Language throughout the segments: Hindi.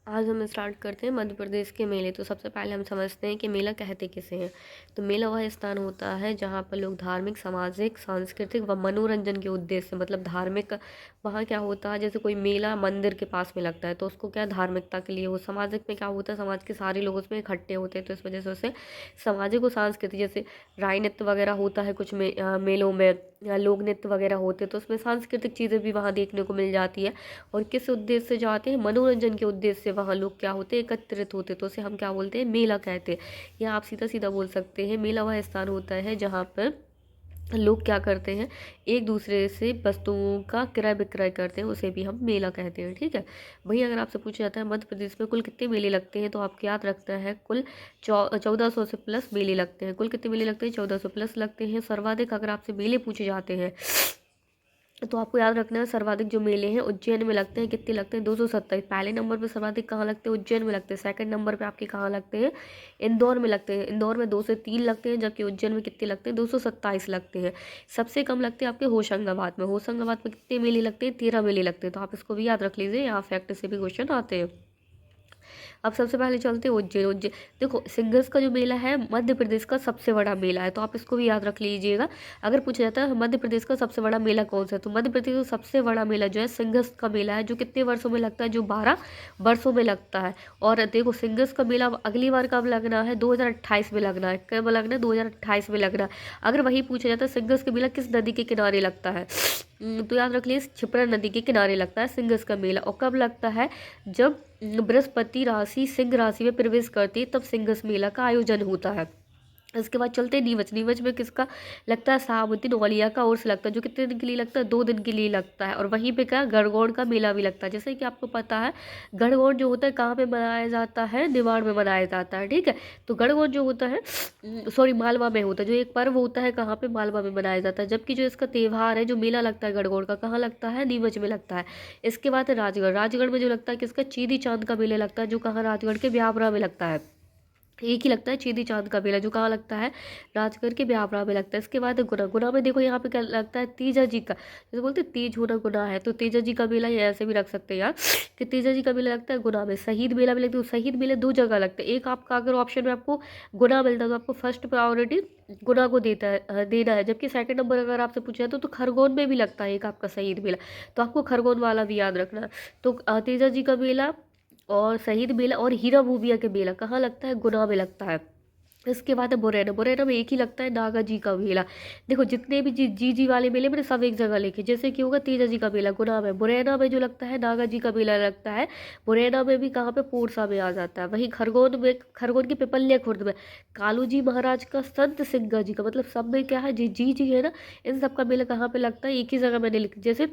आज हम स्टार्ट करते हैं मध्य प्रदेश के मेले। तो सबसे पहले हम समझते हैं कि मेला कहते किसे हैं। तो मेला वह स्थान होता है जहाँ पर लोग धार्मिक, सामाजिक, सांस्कृतिक व मनोरंजन के उद्देश्य से, मतलब धार्मिक, वहाँ क्या होता है, जैसे कोई मेला मंदिर के पास में लगता है तो उसको क्या धार्मिकता के लिए हो। सामाजिक में क्या होता है, समाज के सारे लोग उसमें इकट्ठे होते हैं तो इस वजह से उसे सामाजिक और सांस्कृतिक, जैसे राय नृत्य वगैरह होता है कुछ मेलों में, या लोक नृत्य वगैरह होते हैं तो उसमें सांस्कृतिक चीज़ें भी वहाँ देखने को मिल जाती है। और किस उद्देश्य से जाते हैं, मनोरंजन के उद्देश्य से वहाँ लोग क्या होते हैं, एकत्रित होते हैं तो उसे हम क्या बोलते हैं, मेला कहते हैं। या आप सीधा सीधा बोल सकते हैं मेला वह स्थान होता है जहाँ पर लोग क्या करते हैं, एक दूसरे से वस्तुओं का क्रय विक्रय करते हैं, उसे भी हम मेला कहते हैं। ठीक है भैया, अगर आपसे पूछा जाता है मध्य प्रदेश में कुल कितने मेले लगते हैं तो आपको याद रखना है कुल 1400 से प्लस मेले लगते हैं। कुल कितने मेले लगते हैं, 1400 प्लस लगते हैं। सर्वाधिक अगर आपसे मेले पूछे जाते हैं तो आपको याद रखना है, सर्वाधिक जो मेले हैं उज्जैन में लगते हैं। कितने लगते हैं, 227। पहले नंबर पे सर्वाधिक कहाँ लगते हैं, उज्जैन में लगते हैं। सेकंड नंबर पे आपके कहाँ लगते हैं, इंदौर में लगते हैं। इंदौर में 2 से 3 लगते हैं, जबकि उज्जैन में कितने लगते हैं, 227 लगते हैं। सबसे कम लगते हैं आपके होशंगाबाद में। होशंगाबाद में कितने मेले लगते हैं, 13 मेले लगते हैं। तो आप इसको भी याद रख लीजिए, यहाँ फैक्ट से भी क्वेश्चन आते हैं। अब सबसे पहले चलते हैं उज्जैन। उज्जैन देखो, सिंगर्स का जो मेला है मध्य प्रदेश का सबसे बड़ा मेला है, तो आप इसको भी याद रख लीजिएगा। अगर पूछा जाता है मध्य प्रदेश का सबसे बड़ा मेला कौन सा है, तो मध्य प्रदेश का सबसे बड़ा मेला जो है सिंगर्स का मेला है, जो कितने वर्षों में लगता है, जो 12 वर्षों में लगता है। और देखो, सिंगर्स का मेला अब अगली बार कब लगना है, 2028 में लगना है। कब लगना है, 2028 में लगना है। अगर वही पूछा जाता है सिंगर्स का मेला किस नदी के किनारे लगता है, तो याद रख लीजिए क्षिप्रा नदी के किनारे लगता है सिंगर्स का मेला। और कब लगता है, जब बृहस्पति राशि सिंह राशि में प्रवेश करती है तब सिंगस मेला का आयोजन होता है। इसके बाद चलते हैं नीमच। नीमच में किसका लगता है, साबुद्दीन औलिया का उर्स लगता है, जो कितने दिन के लिए लगता है, 2 दिन के लिए लगता है। और वहीं पे क्या, गणगौर का मेला भी लगता है। जैसे कि आपको पता है गणगौर जो होता है कहाँ पे मनाया जाता है, निमाड़ में मनाया जाता है। ठीक है, तो गणगौर जो होता है, सॉरी, मालवा में होता है। जो एक पर्व होता है कहाँ पे, मालवा में मनाया जाता है। जबकि जो इसका त्यौहार है, जो मेला लगता है गणगौर का, कहाँ लगता है, नीमच में लगता है। इसके बाद है राजगढ़। राजगढ़ में जो लगता है किसका, चीनी चांद का मेला लगता है, जो कहाँ, राजगढ़ के ब्यावरा में लगता है। एक ही लगता है चीनी चांद का मेला, जो कहाँ लगता है, राजगढ़ के ब्यावरा में लगता है। इसके बाद गुना। गुना में देखो यहाँ पे क्या लगता है, तीजा जी का, जैसे बोलते हैं तीज होना गुना है, तो तेजा जी का मेला ये ऐसे भी रख सकते हैं यार, कि तेजा जी का मेला लगता है गुना में। शहीद मेला भी लगता है। शहीद मेले 2 जगह लगते हैं। एक आपका अगर ऑप्शन में आपको गुना मिलता है तो आपको फर्स्ट प्रायोरिटी गुना को देना है। जबकि सेकंड नंबर अगर आपसे पूछा जाए तो खरगोन में भी लगता है एक आपका शहीद मेला, तो आपको खरगोन वाला भी याद रखना है। तो तेजा जी का मेला और शहीद मेला और हीरा भूबिया के मेला कहाँ लगता है, गुना में लगता है। इसके बाद है मुरैना। मुरैना में एक ही लगता है, नागा जी का मेला। देखो, जितने भी जी वाले मेले मैंने सब एक जगह लिखे। जैसे कि होगा तेजा जी का मेला गुना में, मुरैना में जो लगता है नागा जी का मेला लगता है। मुरैना में भी कहाँ पे, पोरसा में आ जाता है। वहीं खरगोन में, खरगोन के पिपलिया खुर्द में कालू जी महाराज का, संत सिंगा जी का, मतलब सब में क्या है, जी है ना, इन सब का मेला कहाँ पे लगता है, एक ही जगह मैंने लिख। जैसे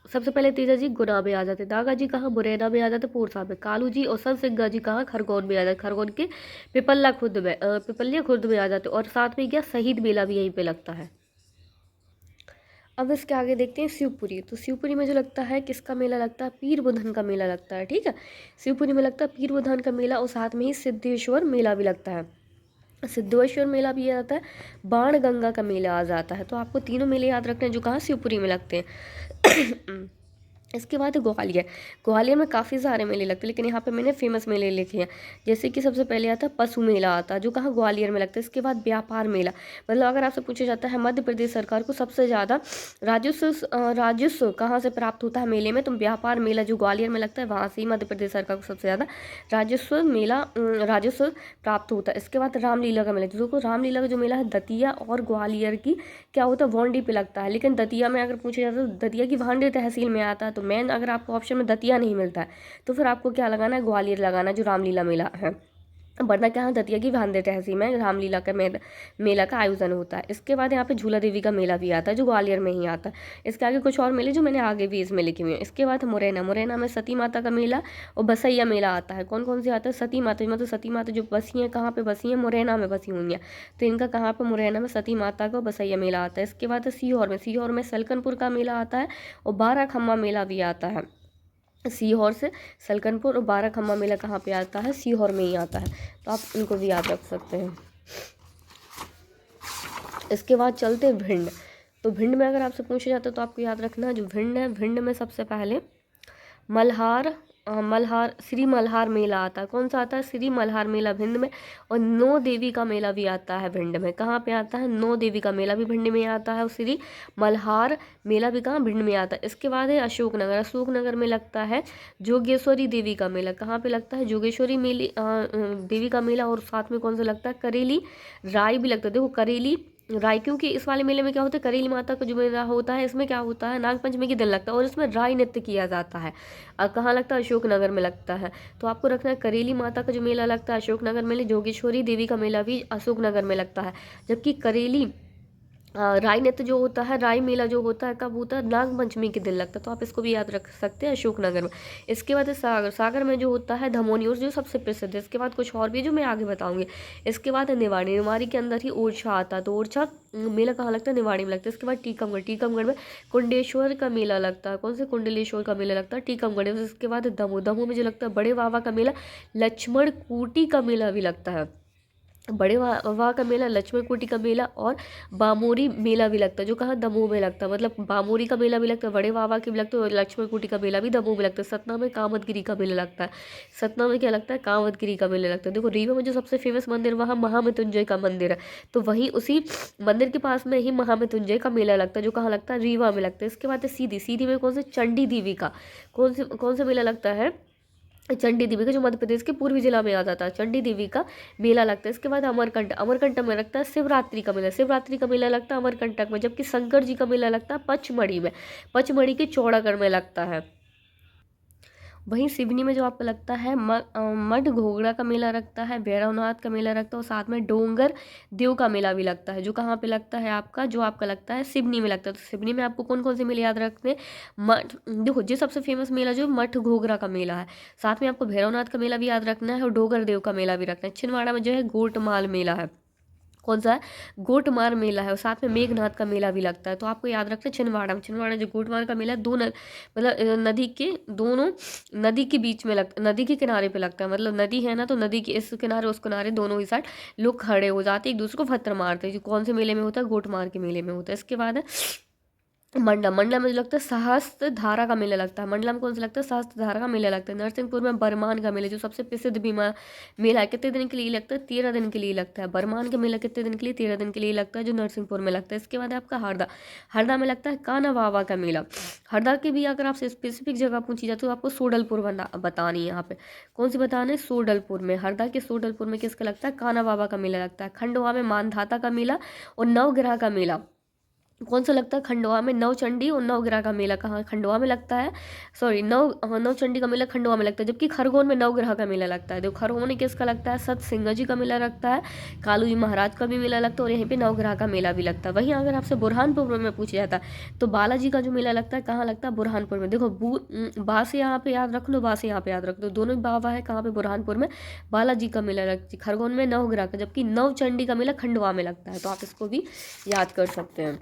सबसे पहले तेजा जी गुना में आ जाते, नागा जी कहाँ, मुरैना में आ जाते, पोरसा में। कालू जी और संत सिंगा जी कहाँ, खरगोन में आ जाते, खरगोन के पिपलिया खुर्द में आ जाते। और साथ में क्या, शहीद मेला भी यहीं पे लगता है। अब इसके आगे देखते हैं शिवपुरी। तो शिवपुरी में जो लगता है किसका मेला लगता है, पीर बुधन का मेला लगता है। ठीक है, शिवपुरी में लगता है पीर बुधन का मेला, और साथ में ही सिद्धेश्वर मेला भी लगता है। सिद्धेश्वर मेला भी आता है, बाण गंगा का मेला आ जाता है। तो आपको तीनों मेले याद रखने हैं जो कहाँ, शिवपुरी में लगते हैं। इसके बाद है ग्वालियर। ग्वालियर में काफ़ी सारे मेले लगते हैं, लेकिन यहाँ पे मैंने फेमस मेले लिखे हैं। जैसे कि सबसे पहले आता है पशु मेला, आता है जो कहाँ, ग्वालियर में लगता है। इसके बाद व्यापार मेला, मतलब अगर आपसे पूछा जाता है मध्य प्रदेश सरकार को सबसे ज़्यादा राजस्व कहाँ से प्राप्त होता है मेले में, तो व्यापार मेला जो ग्वालियर में लगता है वहाँ से ही मध्य प्रदेश सरकार को सबसे ज़्यादा राजस्व प्राप्त होता है। इसके बाद रामलीला का मेला, जो रामलीला का जो मेला है दतिया और ग्वालियर की क्या होता है, वांडी पे लगता है। लेकिन दतिया में अगर पूछा जाता है तो दतिया की भांडे तहसील में आता है। तो मेन अगर आपको ऑप्शन में दतिया नहीं मिलता है तो फिर आपको क्या लगाना है, ग्वालियर लगाना, जो रामलीला मेला है। वरना क्या है, दतिया की भांडे तहसील में रामलीला का मेला का आयोजन होता है। इसके बाद यहाँ पे झूला देवी का मेला भी आता है, जो ग्वालियर में ही आता है। इसके आगे कुछ और मेले जो मैंने आगे भी इसमें लिखे हुए हैं। इसके बाद मुरैना। मुरैना में सती माता का मेला और बसैया मेला आता है। कौन कौन से आता है, सती माता, मतलब सती माता जो बसी हैं, कहाँ पे बसी हैं, मुरैना में बसी हुई हैं। तो इनका कहाँ पर, मुरैना में सती माता का बसैया मेला आता है। इसके बाद सीहोर में। सीहोर में सलकनपुर का मेला आता है और 12 खम्मा मेला भी आता है। सीहोर से सलकनपुर और 12 खम्मा मेला कहाँ पे आता है, सीहोर में ही आता है। तो आप इनको भी याद रख सकते हैं। इसके बाद चलते हैं भिंड। तो भिंड में अगर आपसे पूछा जाता है तो आपको याद रखना है, जो भिंड है, भिंड में सबसे पहले मल्हार मल्हार श्री मल्हार मेला आता है। कौन सा आता है? श्री मल्हार मेला भिंड में। और नौ देवी का मेला भी आता है भिंड में। कहाँ पे आता है? नौ देवी का मेला भी भिंड में आता है और श्री मल्हार मेला भी कहाँ? भिंड में आता है। इसके बाद है अशोकनगर। अशोकनगर में लगता है जोगेश्वरी देवी का मेला। कहाँ पे लगता है? जोगेश्वरी मेली देवी का मेला। और साथ में कौन सा लगता है? करेली राय भी लगता है। देखो करेली राय, क्योंकि इस वाले मेले में क्या होता है, करेली माता का जो मेला होता है इसमें क्या होता है, नागपंचमी के दिन लगता है और इसमें राय नृत्य किया जाता है। कहाँ लगता है? अशोकनगर में लगता है। तो आपको रखना है करेली माता का जो मेला लगता है अशोकनगर में, जोगेश्वरी देवी का मेला भी अशोकनगर में लगता है। जबकि करेली राय नृत्य जो होता है, राय मेला जो होता है कब होता है? नाग पंचमी के दिन लगता है। तो आप इसको भी याद रख सकते हैं अशोकनगर में। इसके बाद है सागर। सागर में जो होता है धमोनी और जो सबसे प्रसिद्ध है। इसके बाद कुछ और भी जो मैं आगे बताऊंगी। इसके बाद है निवाड़ी। निवाड़ी के अंदर ही ओरछा आता है। तो ओरछा मेला कहाँ लगता है? निवाड़ी में लगता है। इसके बाद टीकमगढ़। टीकमगढ़ में कुंडेश्वर का मेला लगता है। कौन से? कुंडलेश्वर का मेला लगता है टीकमगढ़ में। इसके बाद दमोह। दमोह में जो लगता है बड़े बाबा का मेला, लक्ष्मण कूटी का मेला भी लगता है। बड़े वाह का मेला, लक्ष्मण कुटी का मेला और बामोरी मेला भी लगता है, जो कहाँ? दमोह में लगता है। मतलब बामोरी का मेला भी लगता है, बड़े वाह की भी लगता है और लक्ष्मण कुटी का मेला भी दमोह में लगता है। सतना में कामदगिरी का मेला लगता है। सतना में क्या लगता है? कामदगिरी का मेला लगता है। देखो रीवा में जो सबसे फेमस मंदिर वहाँ महामृत्युंजय का मंदिर है। तो वहीं उसी मंदिर के पास में ही महामृत्युंजय का मेला लगता है, जो कहाँ लगता है? रीवा में लगता है। इसके बाद है सीधी। सीधी में कौन से? चंडी देवी का। कौन सा मेला लगता है? चंडी देवी का, जो मध्य प्रदेश के पूर्वी जिला में आ जाता है। चंडी देवी का मेला लगता है। इसके बाद अमरकंटक। अमरकंटक में लगता है शिवरात्रि का मेला। शिवरात्रि का मेला लगता है अमरकंटक में। जबकि शंकर जी का मेला लगता है पचमढ़ी में। पचमढ़ी के चौड़ागढ़ में लगता है। वहीं सिवनी में जो आपको लगता है मठ घोगड़ा का मेला लगता है, भैरवनाथ का मेला लगता है और साथ में डोंगर देव का मेला भी लगता है, जो कहाँ पे लगता है आपका? जो आपका लगता है सिवनी में लगता है। तो सिवनी में आपको कौन कौन से मेले याद रखते हैं? मठ, देखो जो सबसे फेमस मेला जो मठ घोगरा का मेला है, साथ में आपको भैरवनाथ का मेला भी याद रखना है और डोंगर देव का मेला भी रखना है। छिंदवाड़ा में जो है गोटमाल मेला है। कौन सा है? गोटमार मेला है और साथ में मेघनाथ का मेला भी लगता है। तो आपको याद रखना है छिंदवाड़ा में। छिंदवाड़ा जो गोटमार का मेला है, मतलब नदी के दोनों, नदी के बीच में नदी के किनारे पे लगता है। मतलब नदी है ना, तो नदी के इस किनारे उस किनारे दोनों ही साइड लोग खड़े हो जाते हैं, एक दूसरे को पत्थर मारते हैं। जो कौन से मेले में होता है? गोटमार के मेले में होता है। इसके बाद है मंडला। मंडला में जो लगता है सहस्त्र धारा का मेला लगता है। मंडला में कौन सा लगता है? सहस्त्र धारा का मेला लगता है। नरसिंहपुर में बरमान का मेला, जो सबसे प्रसिद्ध बीमा मेला है, कितने दिन के लिए लगता है? 13 दिन के लिए लगता है। बरमान का मेला कितने दिन के लिए? 13 दिन के लिए लगता है, जो नरसिंहपुर में लगता है। इसके बाद आपका हरदा। हरदा में लगता है कान्हा बाबा का मेला। हरदा की भी अगर आपसे स्पेसिफिक जगह पूछी जाती है तो आपको सोडलपुर बतानी है। यहाँ पे कौन सी बताना है? सोडलपुर में। हरदा के सोडलपुर में किसका लगता है? कान्हा बाबा का मेला लगता है। खंडवा में मानधाता का मेला और नवग्रह का मेला। कौन सा लगता है? खंडवा में। नवचंडी और नवग्रह का मेला कहाँ? खंडवा में लगता है। सॉरी, नवचंडी का मेला खंडवा में लगता है। जबकि खरगोन में नवग्रह का मेला लगता है। देखो खरगोन में किसका लगता है? सत सिंह जी का मेला लगता है, कालू जी महाराज का भी मेला लगता है और यहीं पे नवग्रह का मेला भी लगता है। वहीं अगर आपसे बुरहानपुर में पूछा जाता है तो बालाजी का जो मेला लगता है कहाँ लगता है? बुरहानपुर में। देखो बा से यहाँ पे याद रख लो, बा से यहाँ पे याद रख दो, दोनों बाबा है कहाँ पे? बुरहानपुर में। बालाजी का मेला लगता है खरगोन में, नवग्रह का, जबकि नवचंडी का मेला खंडवा में लगता है। तो आप इसको भी याद कर सकते हैं।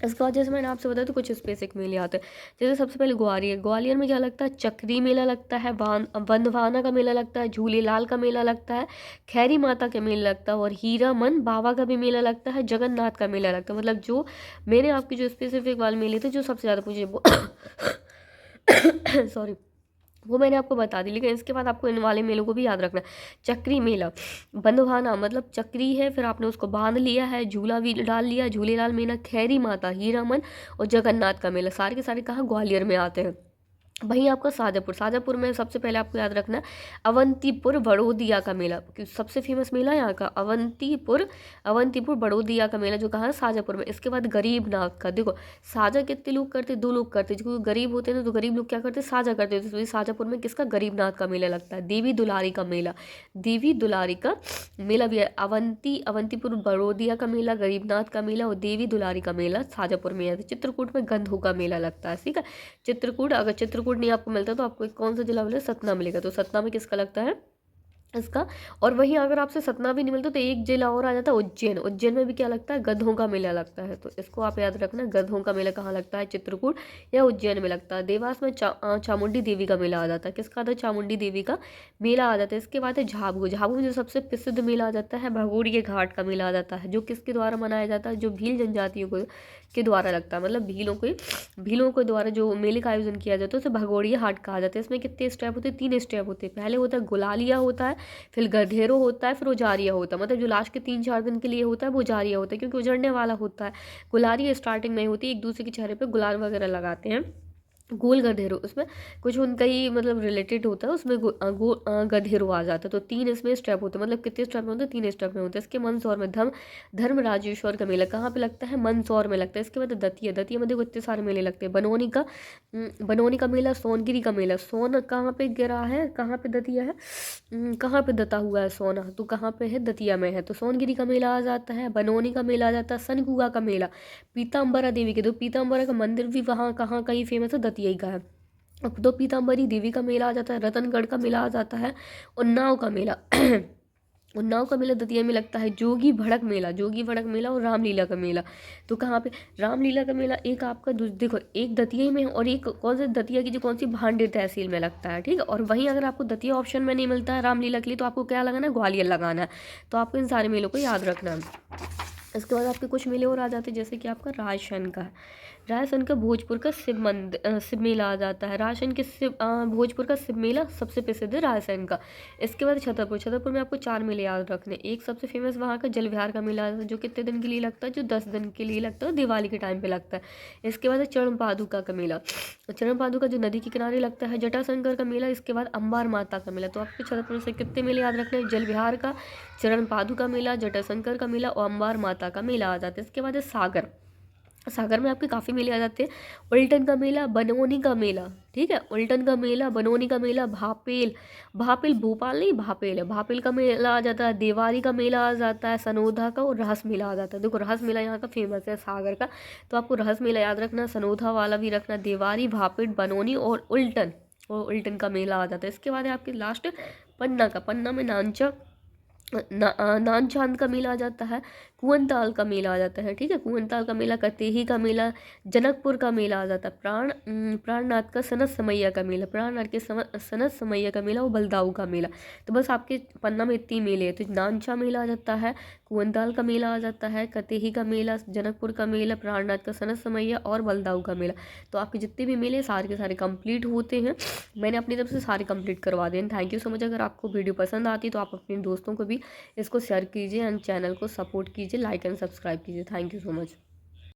इसके बाद जैसे मैंने आपसे बताया तो कुछ स्पेसिफिक मेले आते हैं। जैसे सबसे पहले ग्वालियर। ग्वालियर में क्या लगता है? चक्री मेला लगता है, बंधवाना का मेला लगता है, झूलेलाल का मेला लगता है, खैरी माता का मेला लगता है और हीरामन बाबा का भी मेला लगता है, जगन्नाथ का मेला लगता है। मतलब जो मैंने आपके जो स्पेसिफिक वाले मेले थे जो सबसे ज़्यादा पूछे सॉरी, वो मैंने आपको बता दी। लेकिन इसके बाद आपको इन वाले मेलों को भी याद रखना है। चक्री मेला, बंधवाना मतलब चक्री है, फिर आपने उसको बांध लिया है, झूला भी डाल लिया, झूलेलाल मेला, खैरी माता, हीरामन और जगन्नाथ का मेला, सारे के सारे कहाँ? ग्वालियर में आते हैं। वहीं आपका शाजापुर। शाजापुर में सबसे पहले आपको याद रखना है अवंतीपुर बड़ोदिया का मेला, क्योंकि सबसे फेमस मेला है यहाँ का अवंतीपुर बड़ोदिया का मेला, जो कहाँ है? शाजापुर में। इसके बाद गरीबनाथ का। देखो साजा कितने लोग करते? 2 लोग करते, जो गरीब होते हैं ना, तो गरीब लोग क्या करते? साजा करते थे। तो शाजापुर में किसका? गरीबनाथ का मेला लगता है। देवी दुलारी का मेला, देवी दुलारी का मेला भी है। अवंतीपुर बड़ोदिया का मेला, गरीबनाथ का मेला और देवी दुलारी का मेला शाजापुर में है। चित्रकूट में गंधू का मेला लगता है। ठीक है, चित्रकूट, अगर चित्रकूट नहीं आपको मिलता तो आपको कौन सा जिला मिलेगा? सतना मिलेगा। तो सतना में किसका लगता है? इसका। और वहीं अगर आपसे सतना भी नहीं मिलता तो एक जिला और आ जाता है उज्जैन। उज्जैन में भी क्या लगता है? गधों का मेला लगता है। तो इसको आप याद रखना, गधों का मेला कहाँ लगता है? चित्रकूट या उज्जैन में लगता है। देवास में चामुंडी देवी का मेला आ जाता है। किसका आता है? चामुंडी देवी का मेला आ जाता है। इसके बाद है झाबुआ। झाबुआ में जो सबसे प्रसिद्ध मेला आ जाता है भगोड़ी के घाट का मेला आ जाता है, जो किसके द्वारा मनाया जाता है? जो भील जनजातियों को के द्वारा लगता है, मतलब भीलों के द्वारा जो मेले का आयोजन किया जाता है उसे भगोड़िया हाट कहा जाता है। इसमें कितने स्टेप होते हैं? 3 स्टेप होते हैं। पहले होता है गुलालिया होता है, फिर गधेरो होता है, फिर उजारिया होता है। मतलब जो लास्ट के 3-4 दिन के लिए होता है वो उजारिया होता है, क्योंकि उजड़ने वाला होता है। गुलारिया स्टार्टिंग में होती है, एक दूसरे के चेहरे पर गुलाल वगैरह लगाते हैं। गोल गधेरो, उसमें कुछ उनका ही मतलब रिलेटेड होता है, उसमें गधेरो आ जाता है। तो 3 इसमें स्टेप होते हैं। मतलब कितने स्टेप में होते हैं? 3 स्टेप में होते हैं। इसके मंदसौर में धर्म राजेश्वर का मेला कहाँ पे लगता है? मंदसौर में लगता है। इसके बाद दतिया में देखो इतने सारे मेले लगते हैं। बनोनी का मेला, सोनगिरी का मेला। सोन कहाँ पे गिरा है, कहाँ पे दतिया है, कहाँ पे दता हुआ है सोना, तो कहाँ पे है? दतिया में है। तो सोनगिरी का मेला आ जाता है, बनोनी का मेला आ जाता है, सनकुआ का मेला, पीताम्बरा देवी के, तो पीताम्बरा का मंदिर भी वहाँ कहाँ कहीं फेमस है? दतिया का है। अब तो पीताम्बरी देवी का मेला आ जाता है, रतनगढ़ का मेला आ जाता है, उन्नाव का मेला उन्नाव का मेला दतिया में लगता है। जोगी भड़क मेला और रामलीला का मेला, तो कहाँ पे? रामलीला का मेला एक आपका देखो, एक दतिया में है और एक कौन से दतिया की जो कौन सी भांडेर तहसील में लगता है, ठीक है। और वहीं अगर आपको दतिया ऑप्शन में नहीं मिलता है रामलीला के लिए, तो आपको क्या लगाना है? ग्वालियर लगाना है। तो आपको इन सारे मेलों को याद रखना है। इसके बाद आपके कुछ मेले और आ जाते हैं, जैसे कि आपका रायसन का है। रायसन का भोजपुर का शिव मेला आ जाता है। भोजपुर का शिव मेला सबसे प्रसिद्ध है रायसन का। इसके बाद छतरपुर में आपको 4 मेले याद रखने। एक सबसे फेमस वहाँ का जल विहार का मेला है, जो कितने दिन के लिए लगता है? जो 10 दिन के लिए लगता है, दिवाली के टाइम पे लगता है। इसके बाद है चरण पादुका का मेला। चरण पादुका जो नदी के किनारे लगता है। जटाशंकर का मेला। इसके बाद अंबार माता का मेला। तो आपको छतरपुर से कितने मेले याद रखने हैं? जल विहार का, चरण पादुका मेला, जटाशंकर का मेला और अंबार माता का मेला आ जाता है। इसके बाद है सागर में आपके काफ़ी मेले आ जाते हैं। उल्टन का मेला, बनोनी का मेला, ठीक है। उल्टन का मेला, बनोनी का मेला, भापेल भोपाल नहीं, भापेल है, भापेल का मेला आ जाता है। देवारी का मेला आ जाता है, सनोधा का, और रहस मेला आ जाता है। देखो रहस मेला यहाँ का फेमस है सागर का, तो आपको रहस मेला याद रखना, सनोधा वाला भी रखना, देवारी, भापेल, बनोनी और उल्टन का मेला आ जाता है। इसके बाद है आपके लास्ट पन्ना में नान चांद का मेला आ जाता है। कुंवनताल का मेला आ जाता है, ठीक है। कुंवनताल का मेला, कतेही का मेला, जनकपुर का मेला आ जाता है। प्राणनाथ का सनत समैया का मेला, सनत समैया का मेला और बलदाऊ का मेला। तो बस आपके पन्ना में इतनी मेले हैं। तो नानचा मेला आ जाता है, कुंवनताल का मेला आ जाता है, कतेही का मेला, जनकपुर का मेला, प्राणनाथ का सनत समैया और बलदाऊ का मेला। तो आपके जितने भी मेले सारे के सारे कंप्लीट होते हैं। मैंने अपनी तरफ से सारे कंप्लीट करवा दिए। Thank you so much. अगर आपको वीडियो पसंद आती तो आप अपने दोस्तों को भी इसको शेयर कीजिए एंड चैनल को सपोर्ट कीजिए, लाइक एंड सब्सक्राइब कीजिए। Thank you so much.